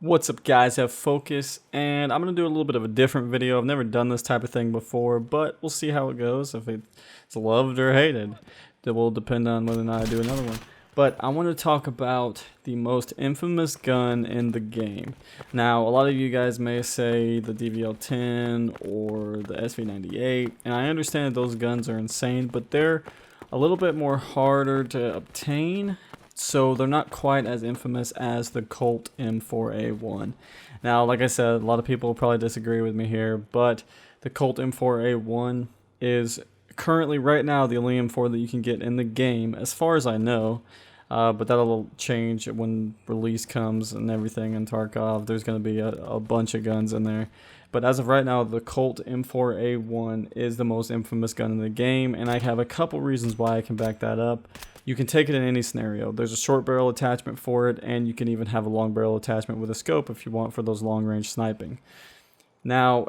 What's up, guys? Have focus, and I'm gonna do a little bit of a different video. I've never done this type of thing before, but we'll see how it goes. If it's loved or hated, that will depend on whether or not I do another one. But I want to talk about the most infamous gun in the game. Now, a lot of you guys may say the DVL-10 or the SV98, and I understand that those guns are insane, but they're a little bit more harder to obtain. So they're not quite as infamous as the Colt M4A1. Now, like I said, a lot of people will probably disagree with me here, but the Colt M4A1 is currently, right now, the only M4 that you can get in the game, as far as I know. But that'll change when release comes and everything in Tarkov. There's going to be a bunch of guns in there. But as of right now, the Colt M4A1 is the most infamous gun in the game, and I have a couple reasons why I can back that up. You can take it in any scenario. There's a short barrel attachment for it, and you can even have a long barrel attachment with a scope if you want for those long range sniping. Now,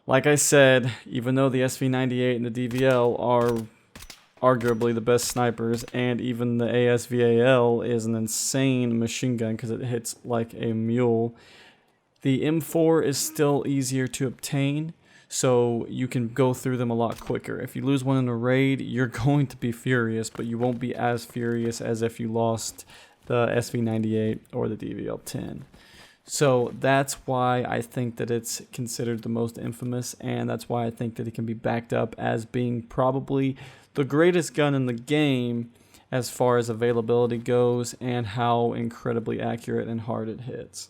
like I said, even though the SV98 and the DVL are arguably the best snipers, and even the ASVAL is an insane machine gun because it hits like a mule, the M4 is still easier to obtain, so you can go through them a lot quicker. If you lose one in a raid, you're going to be furious, but you won't be as furious as if you lost the SV98 or the DVL-10. So that's why I think that it's considered the most infamous, and that's why I think that it can be backed up as being probably the greatest gun in the game as far as availability goes and how incredibly accurate and hard it hits.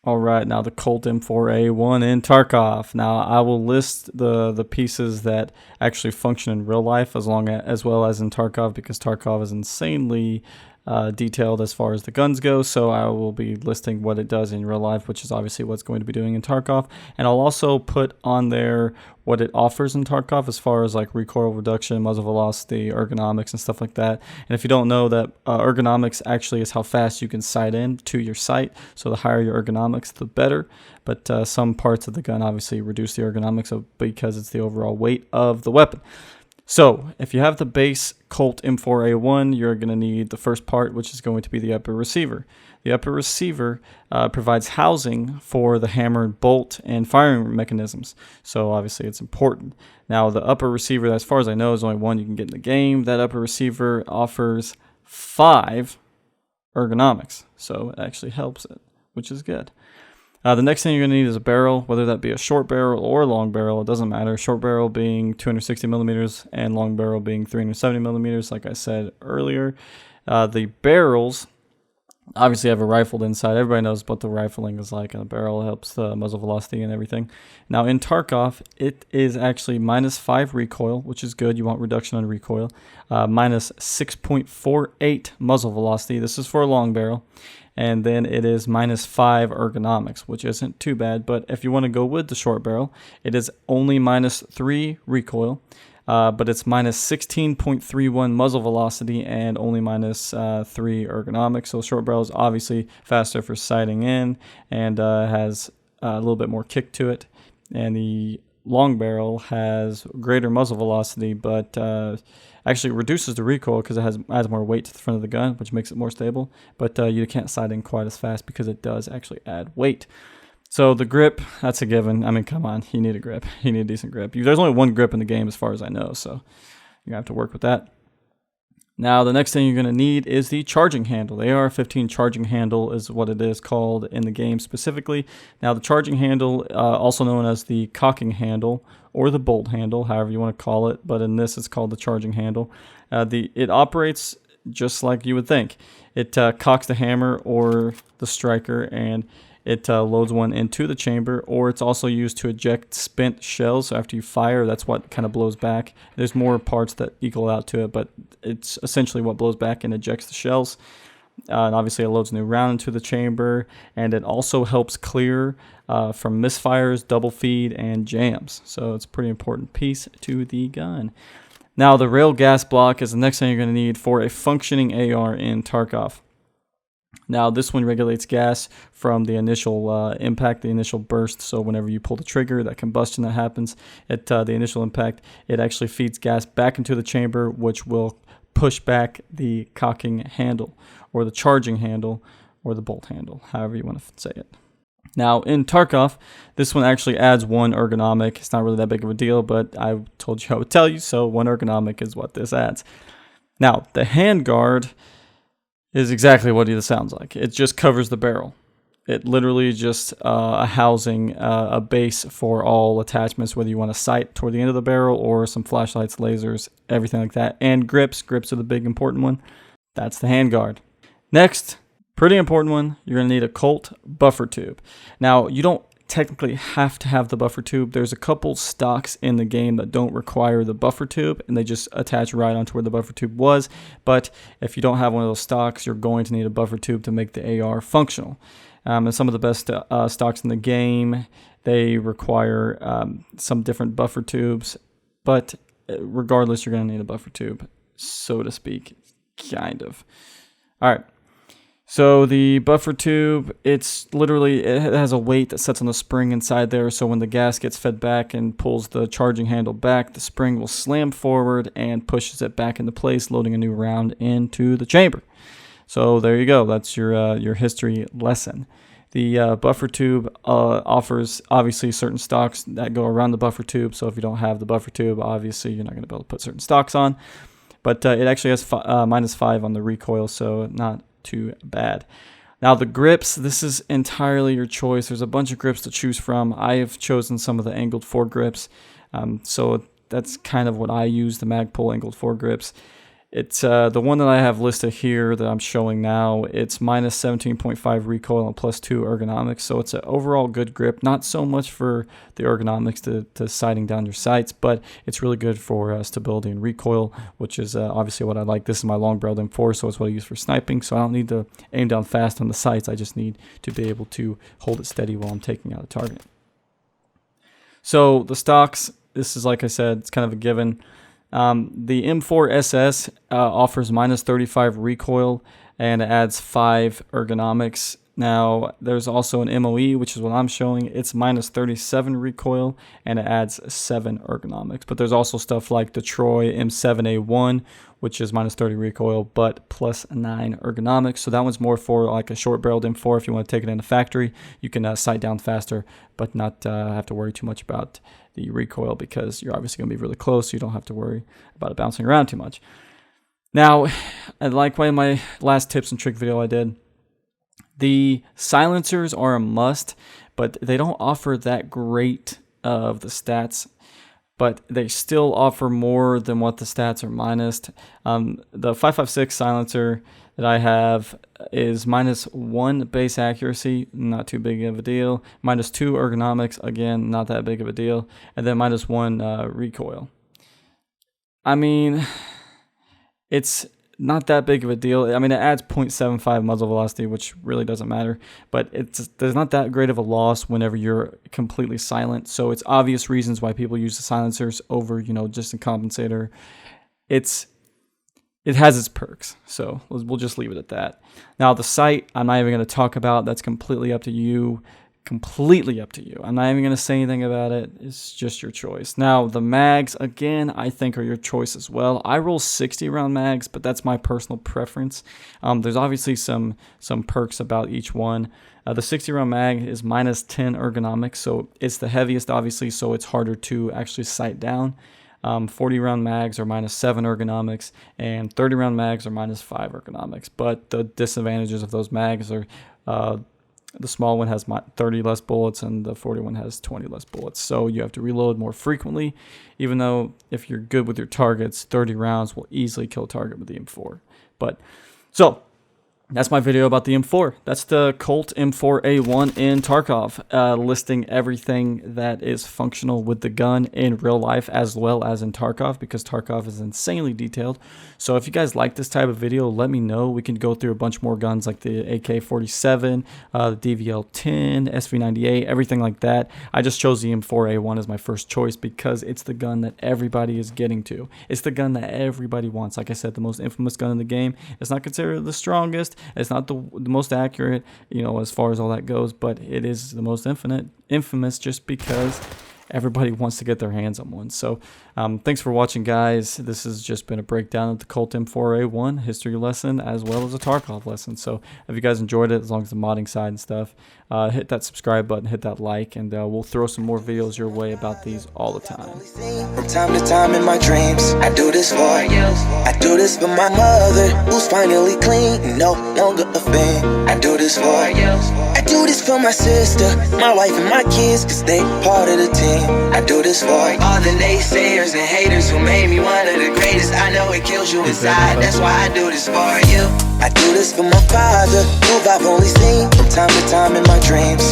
Alright, now the Colt M4A1 in Tarkov. Now I will list the pieces that actually function in real life as well as in Tarkov, because Tarkov is insanely detailed as far as the guns go, so I will be listing what it does in real life, which is obviously what's going to be doing in Tarkov, and I'll also put on there what it offers in Tarkov as far as like recoil reduction, muzzle velocity, ergonomics, and stuff like that. And if you don't know, that ergonomics actually is how fast you can sight in to your sight, so the higher your ergonomics, the better. But some parts of the gun obviously reduce the ergonomics because it's the overall weight of the weapon. So, if you have the base Colt M4A1, you're going to need the first part, which is going to be the upper receiver. The upper receiver provides housing for the hammer and bolt and firing mechanisms, so obviously it's important. Now, the upper receiver, as far as I know, is only one you can get in the game. That upper receiver offers 5 ergonomics, so it actually helps it, which is good. The next thing you're going to need is a barrel, whether that be a short barrel or a long barrel. It doesn't matter. Short barrel being 260 millimeters and long barrel being 370 millimeters, like I said earlier. The barrels obviously have a rifled inside. Everybody knows what the rifling is like, and a barrel helps the muzzle velocity and everything. Now in Tarkov, it is actually -5 recoil, which is good. You want reduction on recoil. Minus 6.48 muzzle velocity. This is for a long barrel. And then it is -5 ergonomics, which isn't too bad. But if you want to go with the short barrel, it is only -3 recoil, but it's -16.31 muzzle velocity and only -3 ergonomics. So short barrel is obviously faster for sighting in and has a little bit more kick to it. And the long barrel has greater muzzle velocity, but actually reduces the recoil because it adds more weight to the front of the gun, which makes it more stable. But you can't sight in quite as fast because it does actually add weight. So the grip, that's a given. I mean, come on, you need a grip. You need a decent grip. There's only one grip in the game as far as I know, so you're going to have to work with that. Now, the next thing you're going to need is the charging handle. The AR-15 charging handle is what it is called in the game specifically. Now, the charging handle, also known as the cocking handle or the bolt handle, however you want to call it, but in this it's called the charging handle. It operates just like you would think. It cocks the hammer or the striker, and it loads one into the chamber, or it's also used to eject spent shells. So after you fire, that's what kind of blows back. There's more parts that equal out to it, but it's essentially what blows back and ejects the shells. And obviously it loads a new round into the chamber, and it also helps clear from misfires, double feed, and jams. So it's a pretty important piece to the gun. Now, the rail gas block is the next thing you're going to need for a functioning AR in Tarkov. Now, this one regulates gas from the initial impact, the initial burst. So whenever you pull the trigger, that combustion that happens at the initial impact, it actually feeds gas back into the chamber, which will push back the cocking handle or the charging handle, or the bolt handle, however you want to say it. Now, in Tarkov, this one actually adds 1 ergonomic. It's not really that big of a deal, but I told you I would tell you, so 1 ergonomic is what this adds. Now, the handguard is exactly what it sounds like. It just covers the barrel. It literally is just a housing, a base for all attachments, whether you want a sight toward the end of the barrel or some flashlights, lasers, everything like that. And grips. Grips are the big important one. That's the handguard. Next, pretty important one, you're going to need a Colt buffer tube. Now, you don't technically have to have the buffer tube. There's a couple stocks in the game that don't require the buffer tube, and they just attach right onto where the buffer tube was. But if you don't have one of those stocks, you're going to need a buffer tube to make the AR functional. And some of the best stocks in the game, they require some different buffer tubes, but regardless, you're going to need a buffer tube, so to speak, kind of. All right. So the buffer tube, it has a weight that sets on the spring inside there. So when the gas gets fed back and pulls the charging handle back, the spring will slam forward and pushes it back into place, loading a new round into the chamber. So there you go. That's your history lesson. The buffer tube offers obviously certain stocks that go around the buffer tube. So if you don't have the buffer tube, obviously you're not going to be able to put certain stocks on. But it actually has -5 on the recoil, so not too bad. Now the grips, this is entirely your choice. There's a bunch of grips to choose from. I have chosen some of the angled foregrips, so that's kind of what I use, the Magpul angled foregrips. It's the one that I have listed here that I'm showing now. It's -17.5 recoil and +2 ergonomics, so it's an overall good grip. Not so much for the ergonomics to sighting down your sights, but it's really good for stability and recoil, which is obviously what I like. This is my long-barreled M4, so it's what I use for sniping, so I don't need to aim down fast on the sights. I just need to be able to hold it steady while I'm taking out a target. So the stocks, this is, like I said, it's kind of a given. The M4SS offers -35 recoil and it adds 5 ergonomics. Now, there's also an MOE, which is what I'm showing. It's -37 recoil and it adds 7 ergonomics. But there's also stuff like the Troy M7A1, which is -30 recoil but +9 ergonomics. So that one's more for like a short-barreled M4. If you want to take it in the factory, you can sight down faster but not have to worry too much about the recoil because you're obviously going to be really close, so you don't have to worry about it bouncing around too much. Now, like one of my last tips and trick video I did, the silencers are a must, but they don't offer that great of the stats, but they still offer more than what the stats are minused. The 5.56 silencer that I have is -1 base accuracy, not too big of a deal. -2 ergonomics, again, not that big of a deal. And then -1 recoil. I mean, it's not that big of a deal. I mean, it adds 0.75 muzzle velocity, which really doesn't matter. But there's not that great of a loss whenever you're completely silent. So it's obvious reasons why people use the silencers over, just a compensator. It has its perks, so we'll just leave it at that. Now, the sight, I'm not even going to talk about. That's completely up to you. Completely up to you. I'm not even going to say anything about it. It's just your choice. Now, the mags, again, I think are your choice as well. I roll 60-round mags, but that's my personal preference. There's obviously some perks about each one. The 60-round mag is -10 ergonomics, so it's the heaviest, obviously, so it's harder to actually sight down. 40-round mags are -7 ergonomics, and 30-round mags are -5 ergonomics. But the disadvantages of those mags are the small one has 30 less bullets, and the 40 one has 20 less bullets. So you have to reload more frequently, even though if you're good with your targets, 30 rounds will easily kill a target with the M4. So that's my video about the M4. That's the Colt M4A1 in Tarkov, listing everything that is functional with the gun in real life as well as in Tarkov, because Tarkov is insanely detailed. So if you guys like this type of video, let me know. We can go through a bunch more guns like the AK-47, the DVL-10, SV-98, everything like that. I just chose the M4A1 as my first choice because it's the gun that everybody is getting to. It's the gun that everybody wants. Like I said, the most infamous gun in the game. It's not considered the strongest. It's not the most accurate, as far as all that goes, but it is the most infamous just because everybody wants to get their hands on one. So thanks for watching, guys. This has just been a breakdown of the Colt M4A1 history lesson as well as a Tarkov lesson. So if you guys enjoyed it, as long as the modding side and stuff, hit that subscribe button, hit that like, and we'll throw some more videos your way about these all the time. From time to time in my dreams, I do this for you. I do this for my mother, who's finally clean, no longer a fan. I do this for you. I do this for my sister, my wife and my kids, cause they part of the team. I do this for all the naysayers and haters who made me one of the greatest. I know it kills you inside, that's why I do this for you. I do this for my father, who I've only seen from time to time in my dreams.